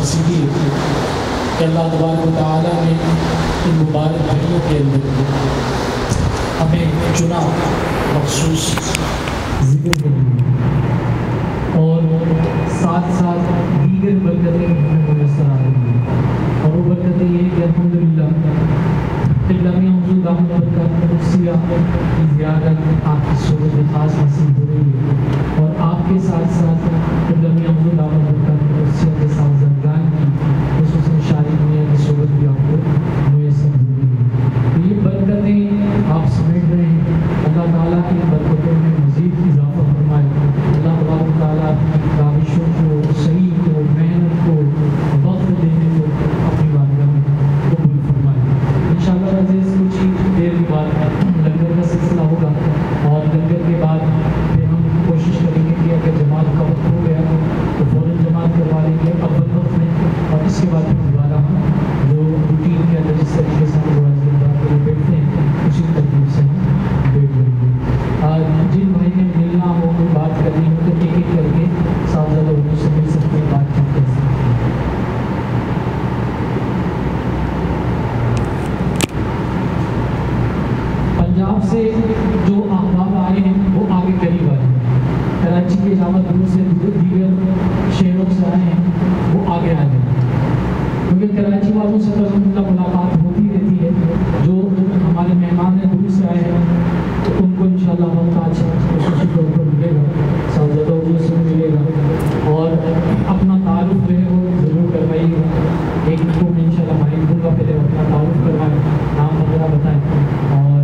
خصوصی بھی کہ اللہ تبارک و تعالیٰ نے ان مبارک گھڑیوں کے اندر ہمیں چنا مخصوص ذکر کے لیے، اور ساتھ ساتھ دیگر برکتیں ہمیں میسر آ رہی ہیں، اور وہ برکتیں یہ کہ الحمدللہ قبلہ حضور دامت برکات قدسیہ کی زیارت آپ کی صحبت خاص نصیب ہو رہی ہے، اور آپ کے ساتھ ساتھ قبلہ حضور دامت برکات قدسیہ کے ساتھ زندگان کی خصوصاً شارق میاں کی صحبت بھی آپ کو میسر ہو رہی ہے۔ تو یہ برکتیں آپ سمیٹ رہے ہیں، اللہ تعالیٰ کی برکتوں میں مزید اضافہ فرمائے، اللہ تبارک و تعالیٰ کی کاوشوں کو، صحیح کو، محنت کو، وقت دینے کو اپنی بارگاہ میں قبول فرمائے۔ انشاءاللہ عزیز کچھ ہی دیر کے بعد لنگر کا سلسلہ ہوگا، اور لنگر کے بعد پھر ہم کوشش کریں گے کہ اگر جماعت کا وقت ہو گیا تو فوراً جماعت کروا لیں گے اول وقت میں، اور اس کے بعد پھر دوبارہ ہم جو روٹین کے اندر جس طریقے سے ہم روز کے لیے بیٹھتے ہیں اسی ترتیب سے ہم بیٹھ لیں گے۔ جن بھائی نے ملنا ہو، کوئی بات کرنی ہو تو ایک ایک کر کے صاحبزادہ لوگوں سے مل سکتے ہیں، بات چیت کر سکتے ہیں۔ پنجاب سے جو احباب آئے ہیں وہ آگے قریب آئے ہیں، کراچی کے علاوہ دور سے دیگر شہروں سے آئے ہیں وہ آگے آئے ہیں، کیونکہ کراچی والوں سے تو ملاقات ہوتی رہتی ہے، جو ہمارے مہمان ہیں دور سے آئے ہیں تو ان کو انشاءاللہ وقت آج خصوصی طور پر ملے گا، صاحبزادہ اردو سے ملے گا، اور اپنا تعارف جو ہے وہ ضرور کروائیے گا۔ ایک کو میں انشاءاللہ مائک دوں گا، پہلے اپنا تعارف کروائیں، نام وغیرہ بتائیں، اور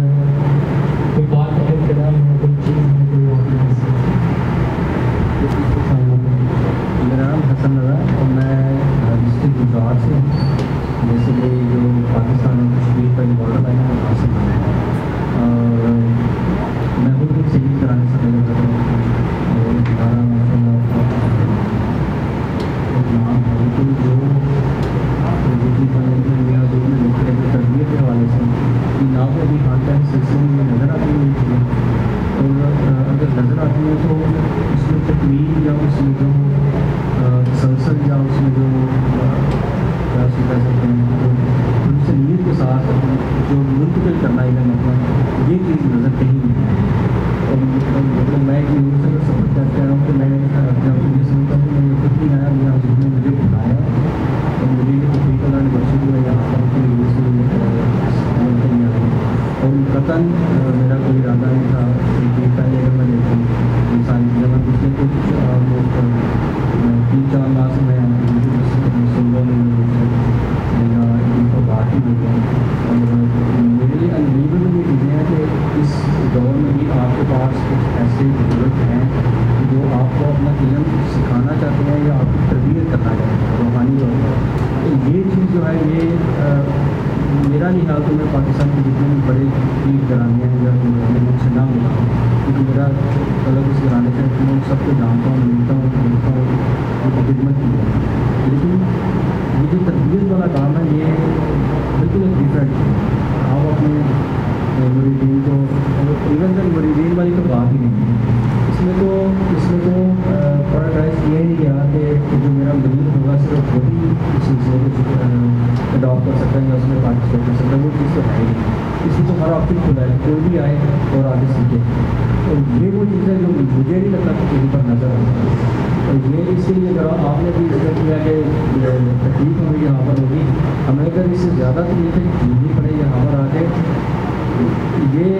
کوئی بات اگر کرائیں ہو، کوئی چیز میں کوئی اور میرا نام حسن رضا ہے اور میں ڈسٹرکٹ گجرات سے ہوں، بیسیکلی جو پاکستان اور کشمیر کا بارڈر لائن ہے وہاں سے میں ہے، اور میں خود ایک سیریز کرانے سے پہلے کرتا ہوں، اور ہمارا نام بالکل جو میرا جو تربیت کے حوالے سے کہ آپ ابھی ہاتھ ٹائم سلسلے میں نظر آتی ہوئی چیزیں، اور اگر نظر آتی ہے تو اس میں تکمیل یا اس میں جو تسلسل یا اس میں جو کیا کہہ سکتے ہیں جو انسانیت کے ساتھ جو منتقل کرنا ہے مطلب یہ چیز نظر کہیں نہیں ہے، اور مطلب میں ایک یوں سے سفر کرتے رہا ہوں کہ میں جب یہ سنتا ہوں کہ میں خود نہیں آیا، میرا حضور نے مجھے بلایا اور مجھے یہ توفیق اللہ نے بخشی جو ہے یہاں پر کے لیے سے اور قطعاً میرا کوئی ارادہ نہیں تھا کہ پہلے اگر میں دیکھوں یہ ساری چیزیں میں پچھلے کچھ آلموسٹ 3-4 ماہ سے میں سنگا میں یا ان کو بات ہی دیتا ہوں، اور میرے لیے انبلیویبل یہ چیزیں ہیں کہ اس دور میں بھی آپ کے پاس کچھ ایسے بزرگ ہیں جو آپ کو اپنا علم سکھانا چاہتے ہیں یا آپ کی تربیت کرنا چاہتے ہیں روحانی طور پر، تو یہ چیز جو ہے یہ میرا نہیں خیال تو میں پاکستان کے جتنے بھی بڑے پیر گھرانے ہیں یا ان سے نہ ملا ہوں، کیونکہ میرا الگ اس گھرانے سے میں ان سب کو جانتا ہوں، ملتا ہوں ان کی خدمت کی ہے، لیکن یہ جو تربیت والا کام ہے یہ بالکل ایک ڈفرینٹ ہے۔ آپ اپنے مریدین کو ایون تک مریدین والی تو بات ہی نہیں ہے، اس میں تو پرائز یہ نہیں گیا کہ جو میرا مرید ہوگا صرف وہی اس سلسلے کو اڈاپٹ کر سکتا ہے یا اس میں پارٹیسپیٹ کر سکتا ہے، وہ چیز تو ہے ہی نہیں، اس میں تو ہر آپشن کھلا ہے، کوئی بھی آئے اور آگے سیکھے، اور یہ وہ چیز ہے جو مجھے نہیں لگتا کہ کہیں پر نظر آتا ہے، اور یہ اس کے لیے اگر آپ نے بھی ذکر کیا کہ تکلیف ہمیں یہاں پر ہوگی، ہمیں اگر اس سے زیادہ تکلیفیں جھیلنی پڑے یہاں پر آ کے، یہ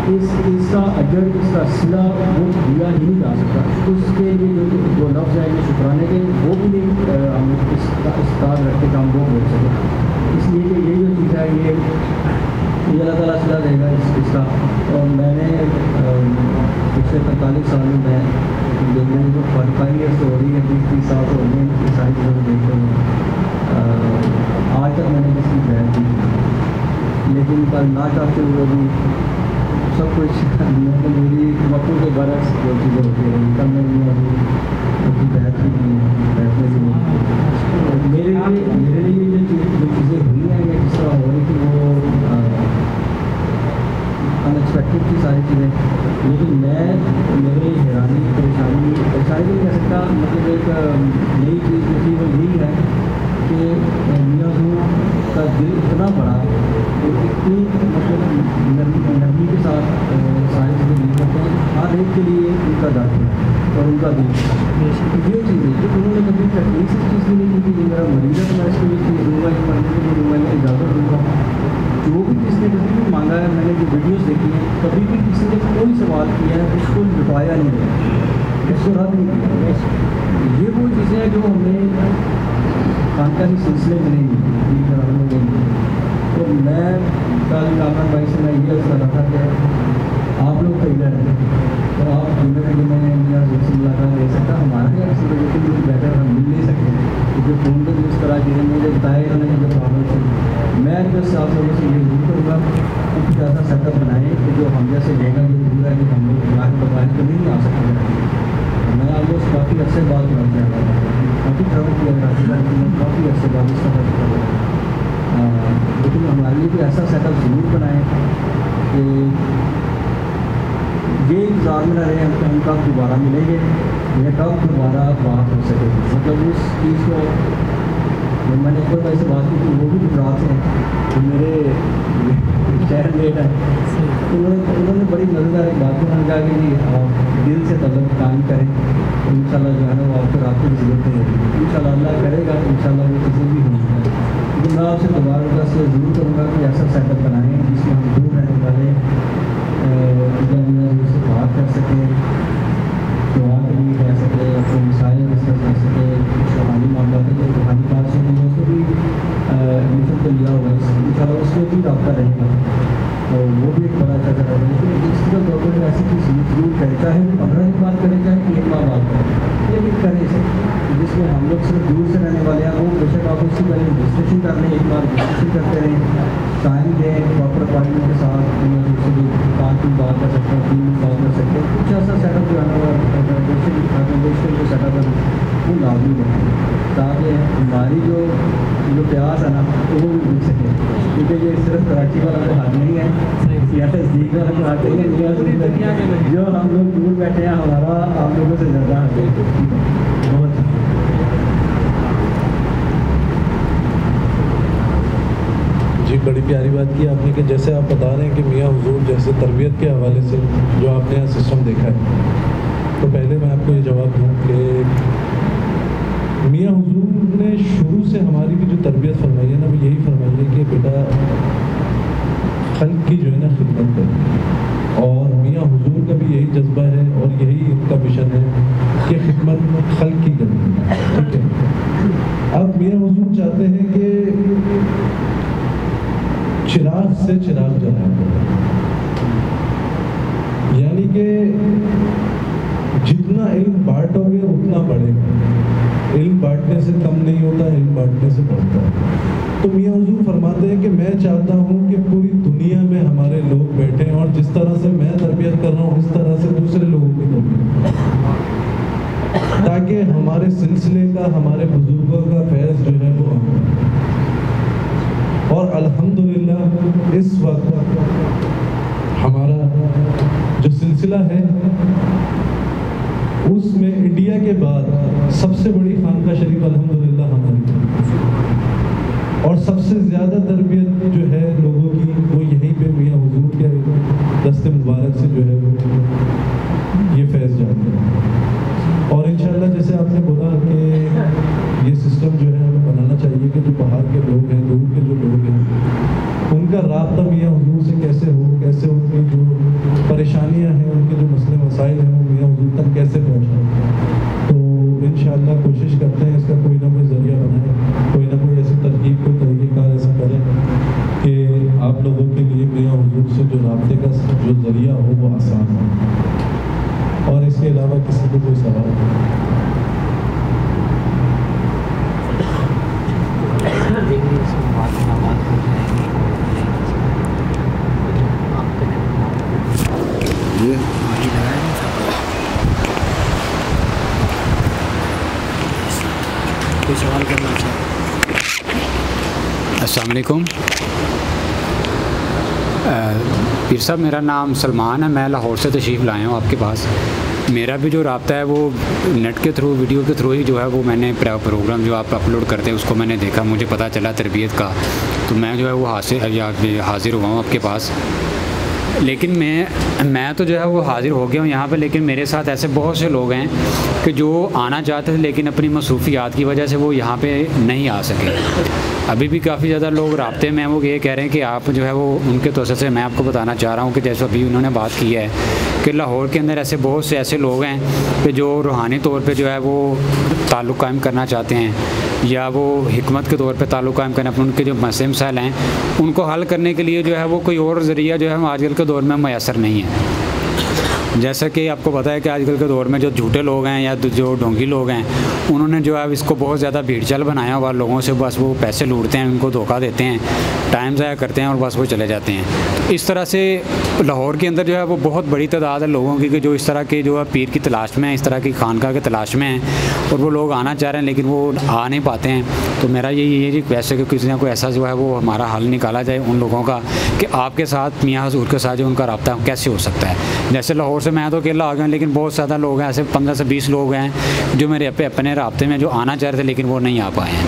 اس کا اجر اس کا صلہ وہ دیا ہی نہیں جا سکتا، اس کے لیے جو لفظ ہے یہ شکرانے کے وہ بھی نہیں ہم اس کا استاد رکھ کے ہم وہ بول سکیں، اس لیے کہ یہ جو چیز ہے یہ اللہ تعالیٰ صلہ دے گا اس کا، اور میں نے پچھلے 45 سال میں دیکھنے جو 45 ایئرس ہو رہی ہے 20-30 سال ہو گئے ان ساری چیزوں کو دیکھتے ہوئے، آج تک میں نے کسی کی بیعت نہیں کی، لیکن کل نہ چاہتے ہوئے بھی سب کچھ میری وقتوں کے برعکس جو چیزیں ہوتی رہی، کل میں نے ابھی بیعت بھی کی ہے، بیٹھنے سے نہیں، میرے لیے جو چیزیں ہوئی ہیں یا جس طرح ہو رہی تھی وہ انیکسپیکٹڈ تھی ساری چیزیں، لیکن میرے حیرانی پریشانی تو نہیں کہہ سکتا، مطلب ایک نئی چیز جو تھی وہ یہی ہے اتنا بڑا اور اتنی مطلب نرمی کے ساتھ ساری چیزیں ڈیل کرتے ہیں، ہر ایک کے لیے ان کا درد ہے اور ان کا دل یہ چیز ہے کہ انہوں نے کبھی تکلیف اس چیز کی نہیں کی کہ یہ میرا مریض ہے تو میں اس کو یہ دوں گا، یہ پڑھنے کے لیے دوں گا، میں اجازت دوں گا. جو بھی کسی نے کبھی بھی مانگا ہے، میں نے جو ویڈیوز دیکھی ہیں، کبھی بھی کسی نے کوئی سوال کیا ہے اس کو لٹایا نہیں گیا، اس کو رد نہیں کیا. یہ وہ چیزیں ہیں جو ہمیں خانقاہی سلسلے میں نہیں ملی. تو میں کل کامران بھائی سے میں یہ عرض کر رہا تھا کہ آپ لوگ ٹریلر ہیں اور آپ جمعے کے دن میں میرا سے ملاقات لے سکتا، ہمارے یہاں کسی وجہ سے مجھے بہتر ہم مل نہیں سکتے کیونکہ فون پہ اس طرح چیزیں مجھے بتائے انہوں نے جو پرابلم سے میں بس آپ لوگوں سے یہ ضرور کروں گا کہ کچھ ایسا سیٹ اپ بنائیں کہ جو ہم جیسے لوگ ہیں جو دور ہے کہ ہم لوگ بلا کے بتائیں تو نہیں آ سکتے. میں آپ لوگ کافی عرصے بعد بنا چاہتا تھا، کافی ٹریول کیا کرتا تھا، کافی عرصے بعد اس طرح کر رہا تھا. لیکن ہمارے لیے کوئی ایسا سیٹ اپ ضرور بنائیں کہ یہ انتظار میں نہ رہے ہم کہ ہم کب دوبارہ ملیں گے یا کب دوبارہ بات ہو سکے. مطلب اس چیز کو جب میں نے اکبر بھائی سے بات کی کہ وہ بھی گجرات سے ہیں تو میرے شہر لیٹ ہے، تو انہوں نے بڑی مزیدار ایک بات انہوں نے کہا کہ جی آپ دل سے تعلق قائم کریں تو ان شاء اللہ جو ہے نا وہ آپ کو رابطے کی ضرورت نہیں ہوگی. ان شاء اللہ اللہ کرے گا تو ان شاء اللہ وہ چیزیں بھی ہوں گی. لیکن میں آپ سے دوبارہ سے ضرور کروں گا کہ ایسا سیٹ اپ بنائیں جس میں ہم دور رہنے والے اس سے بات کر سکیں، دعا کے لیے کہہ سکیں، اپنے مسائل ڈسکس کر سکیں، کچھ روحانی معاملات ہیں جو روحانی بات سے نہیں اس کو بھی ایڈمیشن تو لیا ہوگا ان شاء اللہ اس میں بھی رابطہ رہے گا اور وہ بھی ایک بڑا اچھا رہے گا. لیکن اس طرح گورنمنٹ ایسی چیز ضرور کرے، چاہے وہ 15 دن بات کرے چاہے 1 ماہ بات کرے، لیکن کرے سے جس میں ہم لوگ صرف دور سے رہنے والے ہیں وہ بے شک آپ اس سے پہلے رجسٹریشن کر لیں، 1 بار رجسٹریشن کرتے رہیں، ٹائم دیں پراپر اپائنٹمنٹ کے ساتھ، دوسرے جو کام کی بات کر سکتے ہیں، 3 دن بات کر سکتے ہیں. کچھ ایسا سیٹ اپ جو ہے جو سیٹ اپ ہے وہ لازمی ہے تاکہ ہماری جو پیاس ہے نا وہ بھی مل سکے. کیونکہ یہ صرف کراچی والا تو حال نہیں ہے یا تصدیق والا تو حال نہیں ہے، جو ہم لوگ دور بیٹھے ہیں ہمارا آپ لوگوں سے زیادہ حق ہے. بہت جی بڑی پیاری بات کی آپ نے کہ جیسے آپ بتا رہے ہیں کہ میاں حضور جیسے تربیت کے حوالے سے جو آپ نے یہاں سسٹم دیکھا ہے، تو پہلے میں آپ کو یہ جواب دوں کہ میاں حضور نے شروع سے ہماری بھی جو تربیت فرمائی ہے نا وہ یہی فرمائی ہے کہ بیٹا خلق کی جو ہے نا خدمت کرے، اور میاں حضور کا بھی یہی جذبہ ہے اور یہی ان کا مشن ہے کہ خدمت خلق کی کرنی ہے. ٹھیک ہے، اب میاں حضور چاہتے ہیں کہ چراغ سے چراغ جلایا، یعنی کہ جتنا علم بانٹو گے اتنا بڑھے گا. علم بانٹنے سے کم نہیں ہوتا، علم بانٹنے سے بڑھتا ہے. تو میاں حضور فرماتے ہیں کہ میں چاہتا ہوں کہ پوری دنیا میں ہمارے لوگ بیٹھیں اور جس طرح سے میں تربیت کر رہا ہوں اس طرح سے دوسرے لوگوں کی تربیت، تاکہ ہمارے سلسلے کا، ہمارے بزرگوں کا فیض جو ہے وہ آئے. اور الحمدللہ اس وقت ہمارا جو سلسلہ ہے اس میں انڈیا کے بعد سب سے بڑی خانقاہ شریف الحمدللہ ہماری، اور سب سے زیادہ تربیت جو ہے لوگوں کی وہ یہیں پہ میاں حضور کے دست مبارک سے جو ہے وہ یہ فیض جاتے ہیں. اور انشاءاللہ جیسے آپ نے بولا کہ یہ سسٹم جو ہے ہمیں بنانا چاہیے کہ جو باہر کے لوگ ہیں، دور کے جو لوگ ہیں، ان کا رابطہ میاں حضور سے کیسے ہو، کیسے ان کی جو پریشانیاں ہیں، ان کے جو مسئلے مسائل ہیں وہ میاں حضور تک کیسے پہنچائیں. تو انشاءاللہ کوشش کرتے ہیں اس کا کوئی نہ کوئی ذریعہ بنائیں، کوئی نہ کوئی ایسی ترکیب، کوئی طریقہ کار ایسا کریں کہ آپ لوگوں کے لیے میاں حضور سے جو رابطے کا جو ذریعہ ہو وہ آسان ہو. اور اس کے علاوہ کسی کو کوئی سوال کوئی سوال کرنا چاہیے؟ السلام علیکم پیر صاحب، میرا نام سلمان ہے، میں لاہور سے تشریف لائے ہوں آپ کے پاس. میرا بھی جو رابطہ ہے وہ نیٹ کے تھرو، ویڈیو کے تھرو ہی جو ہے وہ میں نے پروگرام جو آپ اپلوڈ کرتے ہیں اس کو میں نے دیکھا، مجھے پتہ چلا تربیت کا، تو میں جو ہے وہ حاضر ہوا ہوں آپ کے پاس۔ لیکن میں تو جو ہے وہ حاضر ہو گیا ہوں یہاں پہ، لیکن میرے ساتھ ایسے بہت سے لوگ ہیں کہ جو آنا چاہتے تھے لیکن اپنی مصروفیات کی وجہ سے وہ یہاں پہ نہیں آ سکے۔ ابھی بھی کافی زیادہ لوگ رابطے میں ہیں، وہ یہ کہہ رہے ہیں کہ آپ جو ہے وہ ان کے توسط سے میں آپ کو بتانا چاہ رہا ہوں کہ جیسے ابھی انہوں نے بات کی ہے کہ لاہور کے اندر ایسے بہت سے ایسے لوگ ہیں کہ جو روحانی طور پہ جو ہے وہ تعلق قائم کرنا چاہتے ہیں، یا وہ حکمت کے طور پہ تعلق قائم کرنا، ان کے جو مسئلے مسائل ہیں ان کو حل کرنے کے لیے جو ہے وہ کوئی اور ذریعہ جو ہے آج کل کے دور میں میسر نہیں ہے۔ جیسا کہ آپ کو پتہ ہے کہ آج کل کے دور میں جو جھوٹے لوگ ہیں یا جو ڈھونگی لوگ ہیں انہوں نے جو ہے اس کو بہت زیادہ بھیڑ چال بنایا ہوا، لوگوں سے بس وہ پیسے لوٹتے ہیں، ان کو دھوکہ دیتے ہیں، ٹائم ضائع کرتے ہیں اور بس وہ چلے جاتے ہیں۔ اس طرح سے لاہور کے اندر جو ہے وہ بہت بڑی تعداد ہے لوگوں کی کہ جو اس طرح کے جو ہے پیر کی تلاش میں ہیں، اس طرح کی خانقاہ کی تلاش میں ہیں، اور وہ لوگ آنا چاہ رہے ہیں لیکن وہ آ نہیں پاتے ہیں۔ تو میرا یہ ریکویسٹ ہے کہ کسی نہ کوئی ایسا جو ہے وہ ہمارا حل نکالا جائے ان لوگوں کا کہ آپ کے ساتھ میاں حضور کے ساتھ جو ان کا رابطہ کیسے ہو سکتا ہے۔ جیسے لاہور سے میں تو اکیلا آ گیا ہوں، لیکن بہت زیادہ لوگ ہیں، ایسے 15 سے 20 لوگ ہیں جو میرے اپنے رابطے میں جو آنا چاہ رہے تھے لیکن وہ نہیں آ پائے ہیں۔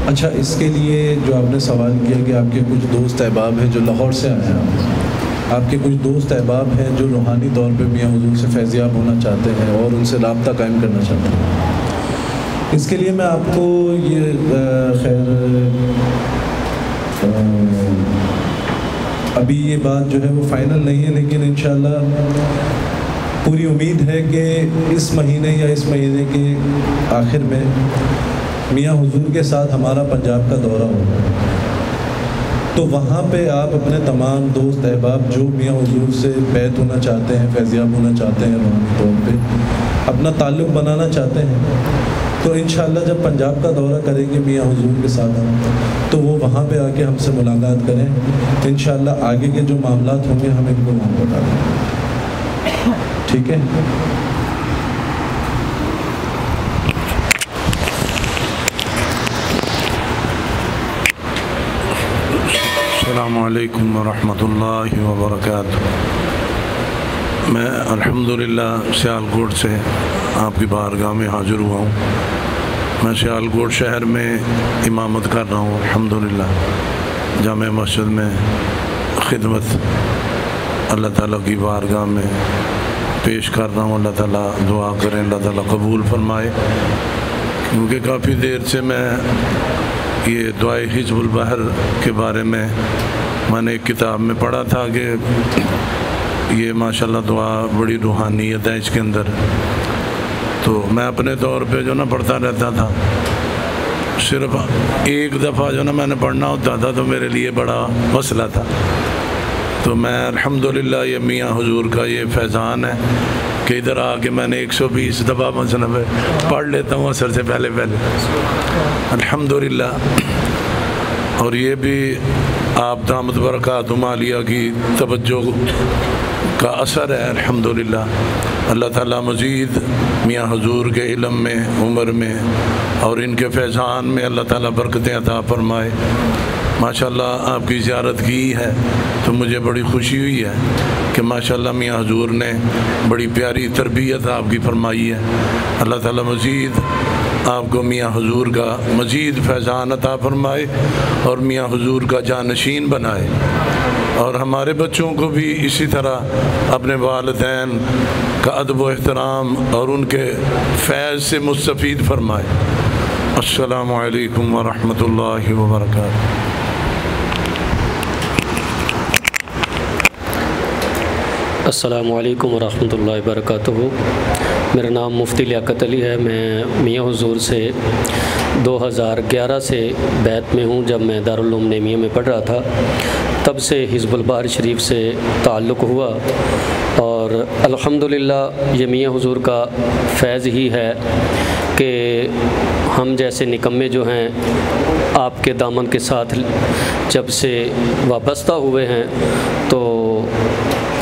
اچھا، اس کے لیے جو آپ نے سوال کیا کہ آپ کے کچھ دوست احباب ہیں جو لاہور سے آئے ہیں، آپ کے کچھ دوست احباب ہیں جو روحانی طور پہ میاں حضور سے فیضیاب ہونا چاہتے ہیں اور ان سے رابطہ قائم کرنا چاہتے ہیں، اس کے لیے میں آپ کو یہ خیر ابھی یہ بات جو ہے وہ فائنل نہیں ہے، لیکن انشاءاللہ پوری امید ہے کہ اس مہینے یا اس مہینے کے آخر میں میاں حضور کے ساتھ ہمارا پنجاب کا دورہ ہوگا، تو وہاں پہ آپ اپنے تمام دوست احباب جو میاں حضور سے بیعت ہونا چاہتے ہیں، فیضیاب ہونا چاہتے ہیں، روحانی طور پہ اپنا تعلق بنانا چاہتے ہیں، تو انشاءاللہ جب پنجاب کا دورہ کریں گے میاں حضور کے ساتھ ہم، تو وہ وہاں پہ آ کے ہم سے ملاقات کریں، انشاءاللہ آگے کے جو معاملات ہوں گے ہم ان کو وہاں بتا دیں گے، ٹھیک ہے؟ السلام علیکم ورحمۃ اللہ وبرکاتہ۔ میں الحمدللہ سیالکوٹ سے آپ کی بارگاہ میں حاضر ہوا ہوں۔ میں سیالکوٹ شہر میں امامت کر رہا ہوں، الحمدللہ جامع مسجد میں خدمت اللہ تعالیٰ کی بارگاہ میں پیش کر رہا ہوں۔ اللہ تعالیٰ دعا کریں، اللہ تعالیٰ قبول فرمائے، کیونکہ کافی دیر سے میں یہ دعائے حزب البحر کے بارے میں نے ایک کتاب میں پڑھا تھا کہ یہ ماشاءاللہ دعا بڑی روحانیت ہے اس کے اندر، تو میں اپنے طور پہ جو نا پڑھتا رہتا تھا، صرف ایک دفعہ جو نا میں نے پڑھنا ہوتا تھا تو میرے لیے بڑا مسئلہ تھا، تو میں الحمدللہ یہ میاں حضور کا یہ فیضان ہے کہ ادھر آ کے میں نے 120 دفعہ مثلاً پڑھ لیتا ہوں اثر سے پہلے الحمدللہ۔ اور یہ بھی آپ دامت برکات عالیہ کی توجہ کا اثر ہے الحمدللہ۔ اللہ تعالیٰ مزید میاں حضور کے علم میں، عمر میں اور ان کے فیضان میں اللہ تعالیٰ برکتیں عطا فرمائے۔ ماشاءاللہ آپ کی زیارت کی ہے تو مجھے بڑی خوشی ہوئی ہے کہ ماشاءاللہ میاں حضور نے بڑی پیاری تربیت آپ کی فرمائی ہے۔ اللہ تعالیٰ مزید آپ کو میاں حضور کا مزید فیضان عطا فرمائے اور میاں حضور کا جانشین بنائے، اور ہمارے بچوں کو بھی اسی طرح اپنے والدین کا ادب و احترام اور ان کے فیض سے مستفید فرمائے۔ السلام علیکم ورحمۃ اللہ وبرکاتہ۔ السلام علیکم ورحمۃ اللہ وبرکاتہ۔ میرا نام مفتی لیاقت علی ہے۔ میں میاں حضور سے 2011 سے بیعت میں ہوں۔ جب میں دارالعلوم نعیمیہ میں پڑھ رہا تھا تب سے حزب البحر شریف سے تعلق ہوا، اور الحمدللہ یہ میاں حضور کا فیض ہی ہے کہ ہم جیسے نکمے جو ہیں آپ کے دامن کے ساتھ جب سے وابستہ ہوئے ہیں تو